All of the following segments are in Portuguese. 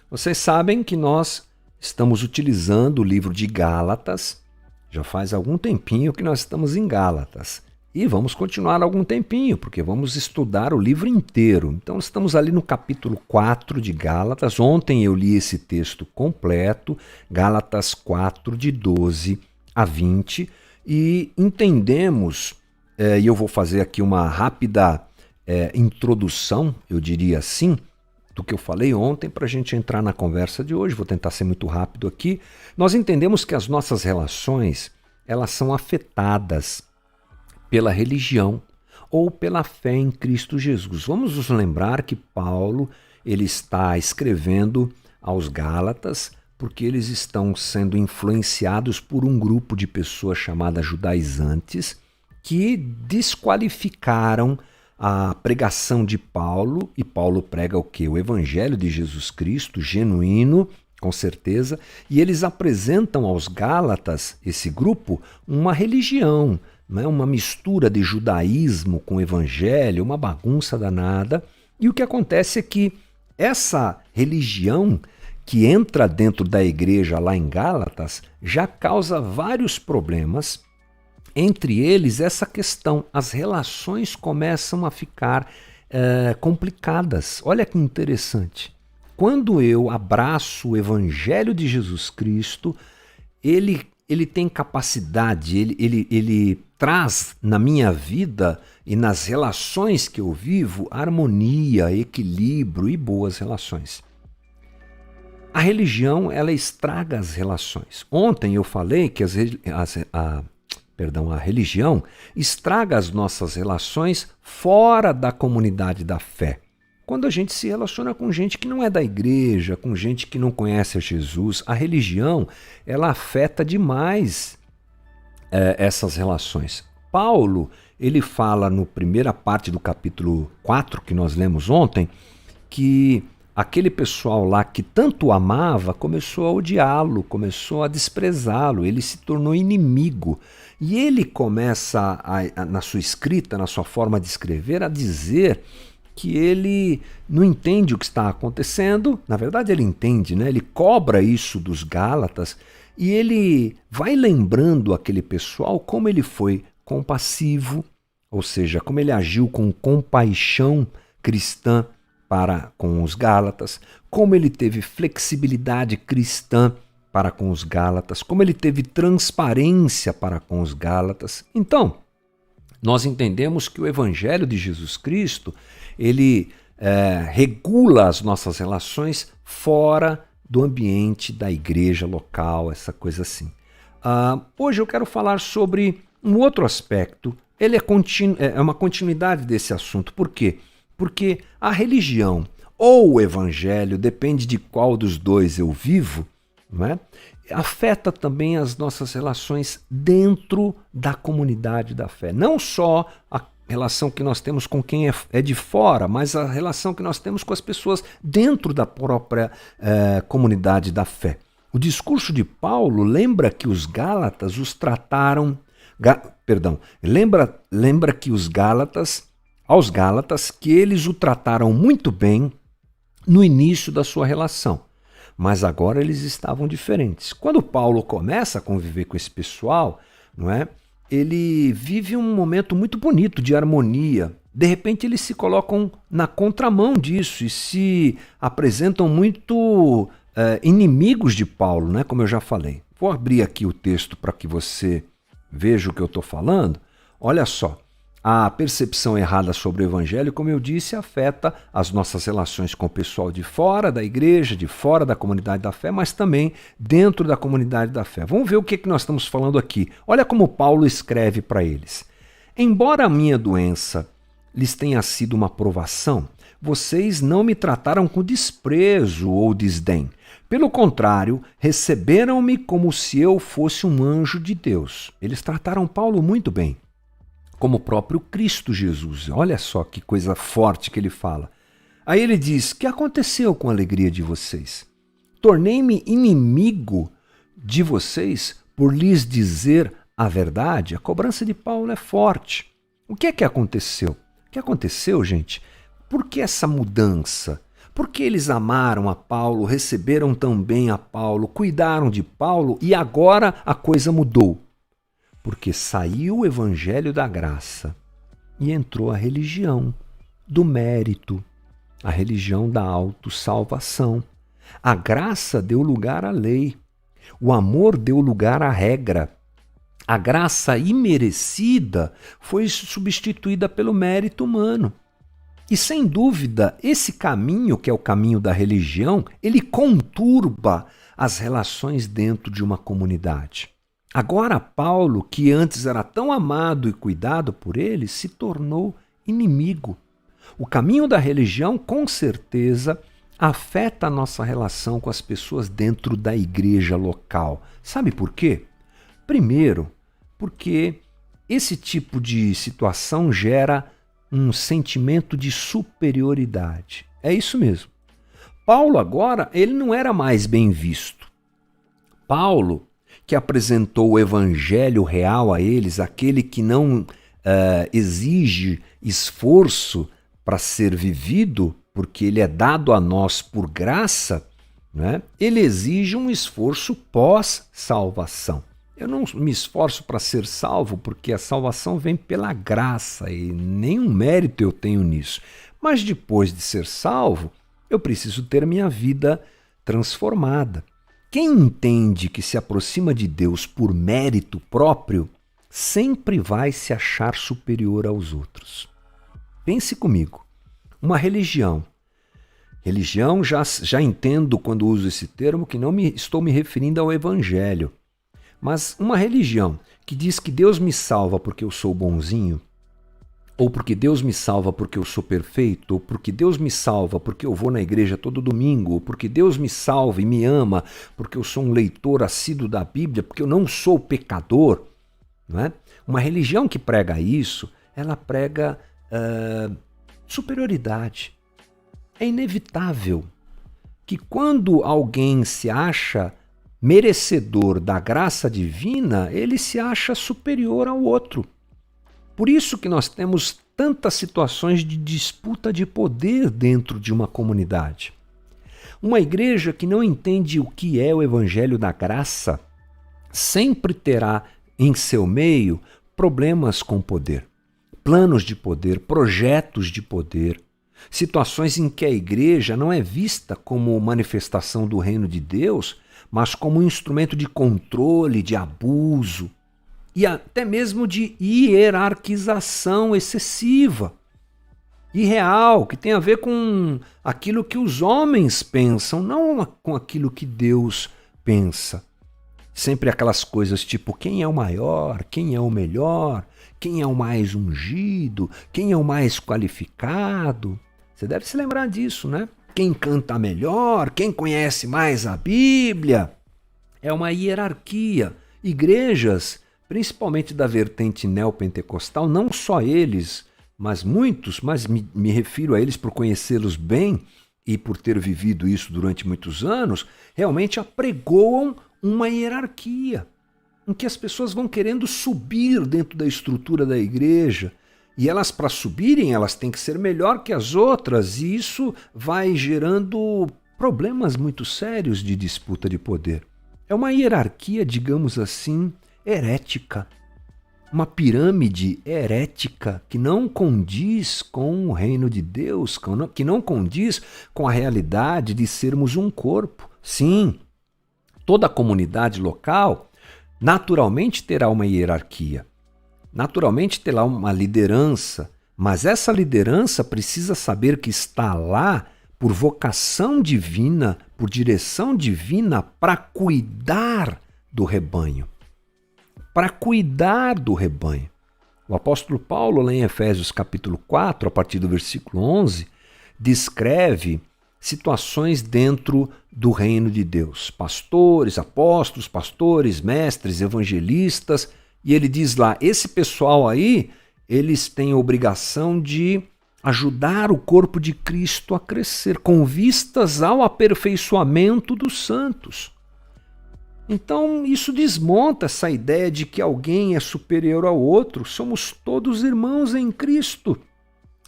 Vocês sabem que nós estamos utilizando o livro de Gálatas, já faz algum tempinho que nós estamos em Gálatas. E vamos continuar algum tempinho, porque vamos estudar o livro inteiro. Então estamos ali no capítulo 4 de Gálatas. Ontem eu li esse texto completo, Gálatas 4, de 12 a 20, e entendemos, e eu vou fazer aqui uma rápida introdução, eu diria assim, do que eu falei ontem para a gente entrar na conversa de hoje. Vou tentar ser muito rápido aqui. Nós entendemos que as nossas relações, elas são afetadas pela religião ou pela fé em Cristo Jesus. Vamos nos lembrar que Paulo ele está escrevendo aos Gálatas porque eles estão sendo influenciados por um grupo de pessoas chamadas judaizantes que desqualificaram a pregação de Paulo, e Paulo prega o quê? O Evangelho de Jesus Cristo, genuíno, com certeza, e eles apresentam aos Gálatas, esse grupo, uma religião, uma mistura de judaísmo com evangelho, uma bagunça danada. E o que acontece é que essa religião que entra dentro da igreja lá em Gálatas já causa vários problemas, entre eles essa questão, as relações começam a ficar complicadas. Olha que interessante. Quando eu abraço o evangelho de Jesus Cristo, ele tem capacidade, ele traz na minha vida e nas relações que eu vivo harmonia, equilíbrio e boas relações. A religião, ela estraga as relações. Ontem eu falei que a religião estraga as nossas relações fora da comunidade da fé. Quando a gente se relaciona com gente que não é da igreja, com gente que não conhece a Jesus, a religião, ela afeta demais essas relações. Paulo, ele fala na primeira parte do capítulo 4, que nós lemos ontem, que aquele pessoal lá que tanto amava começou a odiá-lo, começou a desprezá-lo, ele se tornou inimigo. E ele começa, na sua escrita, na sua forma de escrever, a dizer que ele não entende o que está acontecendo. Na verdade ele entende, né? Ele cobra isso dos Gálatas e ele vai lembrando aquele pessoal como ele foi compassivo, ou seja, como ele agiu com compaixão cristã para com os Gálatas, como ele teve flexibilidade cristã para com os Gálatas, como ele teve transparência para com os Gálatas. Então, nós entendemos que o Evangelho de Jesus Cristo, ele regula as nossas relações fora do ambiente da igreja local, essa coisa assim. Hoje eu quero falar sobre um outro aspecto. Ele é uma continuidade desse assunto. Por quê? Porque a religião ou o Evangelho, depende de qual dos dois eu vivo, não é? Afeta também as nossas relações dentro da comunidade da fé. Não só a relação que nós temos com quem é de fora, mas a relação que nós temos com as pessoas dentro da própria comunidade da fé. O discurso de Paulo lembra que os Gálatas os trataram... Lembra que aos Gálatas, que eles o trataram muito bem no início da sua relação. Mas agora eles estavam diferentes. Quando Paulo começa a conviver com esse pessoal, não é? Ele vive um momento muito bonito de harmonia. De repente eles se colocam na contramão disso e se apresentam muito inimigos de Paulo, né? Como eu já falei. Vou abrir aqui o texto para que você veja o que eu estou falando. Olha só. A percepção errada sobre o Evangelho, como eu disse, afeta as nossas relações com o pessoal de fora da igreja, de fora da comunidade da fé, mas também dentro da comunidade da fé. Vamos ver o que nós estamos falando aqui. Olha como Paulo escreve para eles. Embora a minha doença lhes tenha sido uma provação, vocês não me trataram com desprezo ou desdém. Pelo contrário, receberam-me como se eu fosse um anjo de Deus. Eles trataram Paulo muito bem, como o próprio Cristo Jesus. Olha só que coisa forte que ele fala. Aí ele diz: "Que aconteceu com a alegria de vocês? Tornei-me inimigo de vocês por lhes dizer a verdade?" A cobrança de Paulo é forte. O que é que aconteceu? O que aconteceu, gente? Por que essa mudança? Porque eles amaram a Paulo, receberam tão bem a Paulo, cuidaram de Paulo e agora a coisa mudou. Porque saiu o evangelho da graça e entrou a religião do mérito, a religião da autossalvação. A graça deu lugar à lei, o amor deu lugar à regra. A graça imerecida foi substituída pelo mérito humano. E sem dúvida, esse caminho, que é o caminho da religião, ele conturba as relações dentro de uma comunidade. Agora Paulo, que antes era tão amado e cuidado por ele, se tornou inimigo. O caminho da religião, com certeza, afeta a nossa relação com as pessoas dentro da igreja local. Sabe por quê? Primeiro, porque esse tipo de situação gera um sentimento de superioridade. É isso mesmo. Paulo agora, ele não era mais bem visto. Paulo, que apresentou o evangelho real a eles, aquele que não exige esforço para ser vivido, porque ele é dado a nós por graça, né? Ele exige um esforço pós-salvação. Eu não me esforço para ser salvo, porque a salvação vem pela graça e nenhum mérito eu tenho nisso. Mas depois de ser salvo, eu preciso ter minha vida transformada. Quem entende que se aproxima de Deus por mérito próprio, sempre vai se achar superior aos outros. Pense comigo, uma religião. Religião, já entendo quando uso esse termo que não estou me referindo ao evangelho. Mas uma religião que diz que Deus me salva porque eu sou bonzinho, ou porque Deus me salva porque eu sou perfeito, ou porque Deus me salva porque eu vou na igreja todo domingo, ou porque Deus me salva e me ama porque eu sou um leitor assíduo da Bíblia, porque eu não sou pecador, não é? Uma religião que prega isso, ela prega superioridade. É inevitável que quando alguém se acha merecedor da graça divina, ele se acha superior ao outro. Por isso que nós temos tantas situações de disputa de poder dentro de uma comunidade. Uma igreja que não entende o que é o evangelho da graça sempre terá em seu meio problemas com poder, planos de poder, projetos de poder, situações em que a igreja não é vista como manifestação do reino de Deus, mas como um instrumento de controle, de abuso e até mesmo de hierarquização excessiva, irreal, que tem a ver com aquilo que os homens pensam, não com aquilo que Deus pensa. Sempre aquelas coisas tipo quem é o maior, quem é o melhor, quem é o mais ungido, quem é o mais qualificado. Você deve se lembrar disso, né? Quem canta melhor, quem conhece mais a Bíblia. É uma hierarquia. Igrejas, principalmente da vertente neopentecostal, não só eles, mas muitos, mas me refiro a eles por conhecê-los bem e por ter vivido isso durante muitos anos, realmente apregoam uma hierarquia, em que as pessoas vão querendo subir dentro da estrutura da igreja, e elas, para subirem, elas têm que ser melhor que as outras, e isso vai gerando problemas muito sérios de disputa de poder. É uma hierarquia, digamos assim, herética. Uma pirâmide herética que não condiz com o reino de Deus, que não condiz com a realidade de sermos um corpo. Sim, toda a comunidade local naturalmente terá uma hierarquia. Naturalmente terá uma liderança, mas essa liderança precisa saber que está lá por vocação divina, por direção divina, para cuidar do rebanho. Para cuidar do rebanho. O apóstolo Paulo, lá em Efésios capítulo 4, a partir do versículo 11, descreve situações dentro do reino de Deus. Pastores, apóstolos, pastores, mestres, evangelistas. E ele diz lá, esse pessoal aí, eles têm a obrigação de ajudar o corpo de Cristo a crescer, com vistas ao aperfeiçoamento dos santos. Então, isso desmonta essa ideia de que alguém é superior ao outro. Somos todos irmãos em Cristo.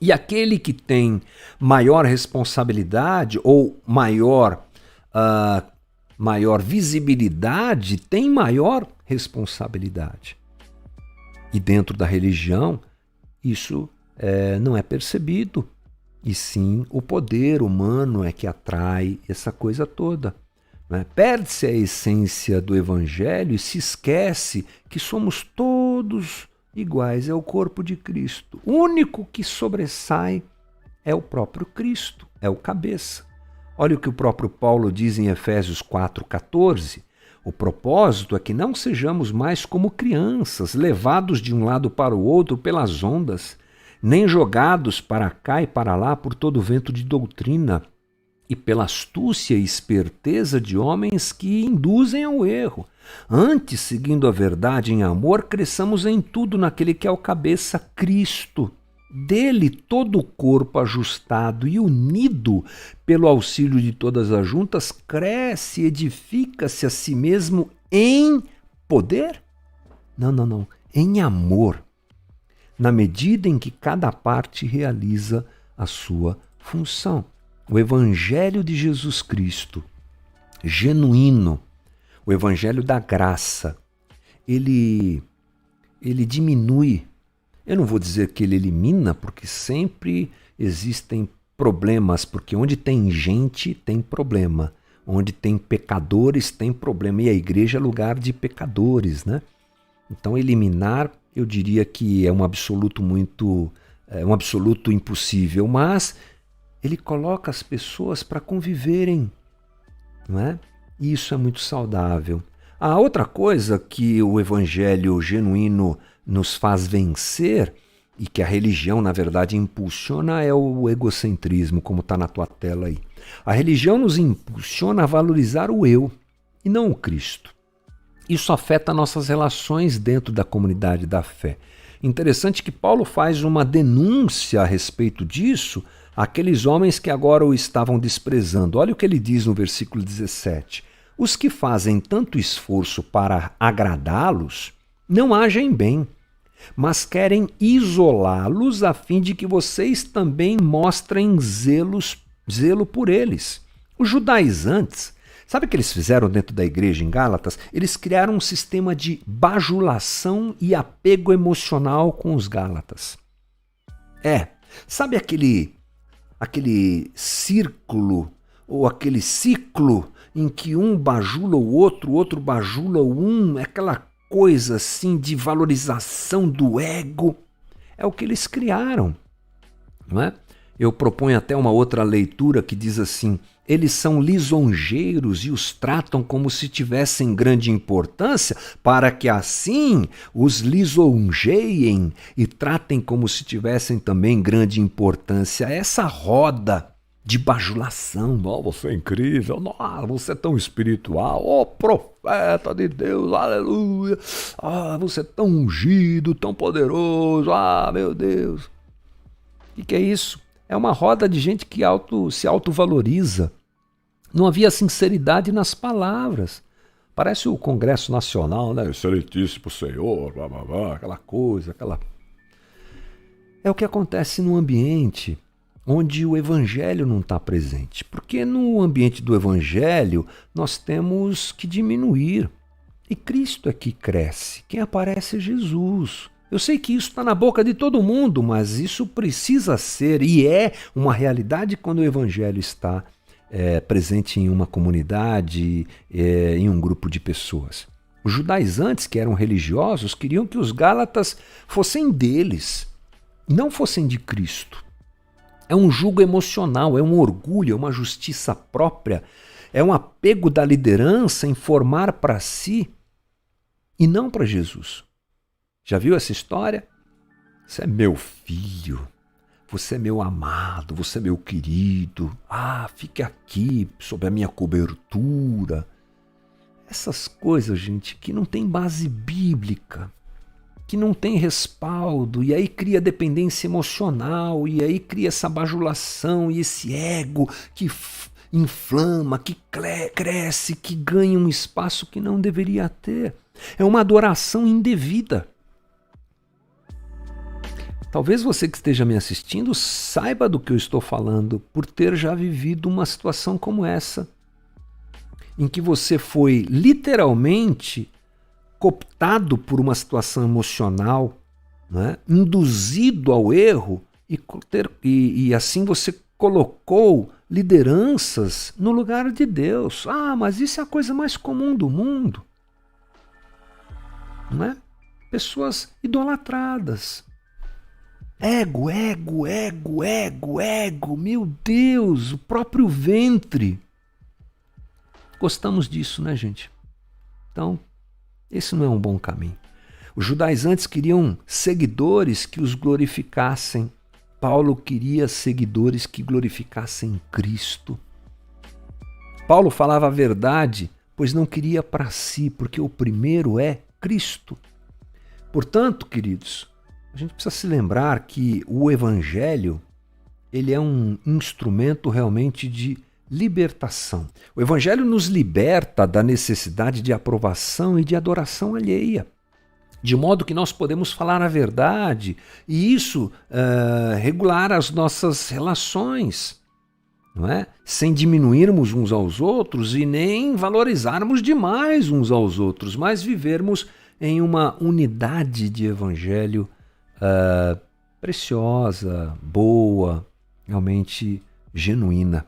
E aquele que tem maior responsabilidade ou maior visibilidade tem maior responsabilidade. E dentro da religião, isso não é percebido. E sim, o poder humano é que atrai essa coisa toda. Né? Perde-se a essência do Evangelho e se esquece que somos todos iguais, é o corpo de Cristo. O único que sobressai é o próprio Cristo, é o cabeça. Olha o que o próprio Paulo diz em Efésios 4,14. O propósito é que não sejamos mais como crianças, levados de um lado para o outro pelas ondas, nem jogados para cá e para lá por todo vento de doutrina e pela astúcia e esperteza de homens que induzem ao erro. Antes, seguindo a verdade em amor, cresçamos em tudo naquele que é o cabeça, Cristo. Dele todo o corpo ajustado e unido pelo auxílio de todas as juntas cresce e edifica-se a si mesmo em poder? Não. Em amor, na medida em que cada parte realiza a sua função. O Evangelho de Jesus Cristo, genuíno, o Evangelho da graça, ele diminui. Eu não vou dizer que ele elimina, porque sempre existem problemas, porque onde tem gente tem problema, onde tem pecadores tem problema, e a igreja é lugar de pecadores, né? Então eliminar, eu diria que é um absoluto impossível, mas ele coloca as pessoas para conviverem, não é? E isso é muito saudável. A outra coisa que o evangelho genuíno nos faz vencer e que a religião, na verdade, impulsiona é o egocentrismo, como está na tua tela aí. A religião nos impulsiona a valorizar o eu e não o Cristo. Isso afeta nossas relações dentro da comunidade da fé. Interessante que Paulo faz uma denúncia a respeito disso àqueles homens que agora o estavam desprezando. Olha o que ele diz no versículo 17. Os que fazem tanto esforço para agradá-los não agem bem, mas querem isolá-los a fim de que vocês também mostrem zelo por eles. Os judaizantes, sabe o que eles fizeram dentro da igreja em Gálatas? Eles criaram um sistema de bajulação e apego emocional com os Gálatas. Sabe aquele círculo ou aquele ciclo em que um bajula o outro bajula o aquela coisa assim de valorização do ego? É o que eles criaram, não é? Eu proponho até uma outra leitura que diz assim: eles são lisonjeiros e os tratam como se tivessem grande importância, para que assim os lisonjeiem e tratem como se tivessem também grande importância. Essa roda de bajulação, você é incrível, você é tão espiritual, profeta de Deus, aleluia, você é tão ungido, tão poderoso, meu Deus. O que é isso? É uma roda de gente que se autovaloriza. Não havia sinceridade nas palavras. Parece o Congresso Nacional, né? Excelentíssimo Senhor, blá, blá, blá, aquela coisa, É o que acontece no ambiente onde o Evangelho não está presente. Porque no ambiente do Evangelho nós temos que diminuir. E Cristo é que cresce. Quem aparece é Jesus. Eu sei que isso está na boca de todo mundo, mas isso precisa ser e é uma realidade quando o Evangelho está presente em uma comunidade, em um grupo de pessoas. Os judaizantes, que eram religiosos, queriam que os gálatas fossem deles, não fossem de Cristo. É um jugo emocional, é um orgulho, é uma justiça própria, é um apego da liderança em formar para si e não para Jesus. Já viu essa história? Você é meu filho, você é meu amado, você é meu querido. Fique aqui sob a minha cobertura. Essas coisas, gente, que não tem base bíblica, que não tem respaldo, e aí cria dependência emocional, e aí cria essa bajulação e esse ego que inflama, que cresce, que ganha um espaço que não deveria ter. É uma adoração indevida. Talvez você que esteja me assistindo saiba do que eu estou falando por ter já vivido uma situação como essa, em que você foi literalmente cooptado por uma situação emocional, né? Induzido ao erro e assim você colocou lideranças no lugar de Deus. Ah, mas isso é a coisa mais comum do mundo, não é? Pessoas idolatradas. Ego, ego, ego, ego, ego, meu Deus, o próprio ventre. Gostamos disso, né, gente? Então, esse não é um bom caminho. Os judaizantes queriam seguidores que os glorificassem. Paulo queria seguidores que glorificassem Cristo. Paulo falava a verdade, pois não queria para si, porque o primeiro é Cristo. Portanto, queridos, a gente precisa se lembrar que o Evangelho, ele é um instrumento realmente de libertação. O Evangelho nos liberta da necessidade de aprovação e de adoração alheia, de modo que nós podemos falar a verdade e isso regular as nossas relações, não é? Sem diminuirmos uns aos outros e nem valorizarmos demais uns aos outros, mas vivermos em uma unidade de Evangelho preciosa, boa, realmente genuína.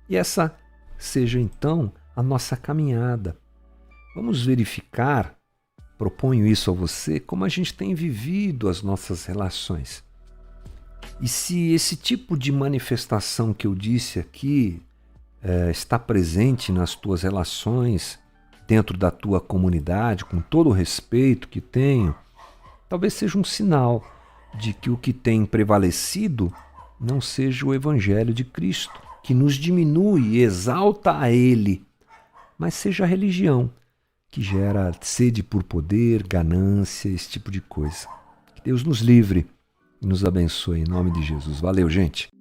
E essa seja então a nossa caminhada. Vamos verificar, proponho isso a você, como a gente tem vivido as nossas relações. E se esse tipo de manifestação que eu disse aqui está presente nas tuas relações, dentro da tua comunidade, com todo o respeito que tenho, talvez seja um sinal de que o que tem prevalecido não seja o Evangelho de Cristo, que nos diminui e exalta a Ele, mas seja a religião, que gera sede por poder, ganância, esse tipo de coisa. Que Deus nos livre e nos abençoe em nome de Jesus. Valeu, gente!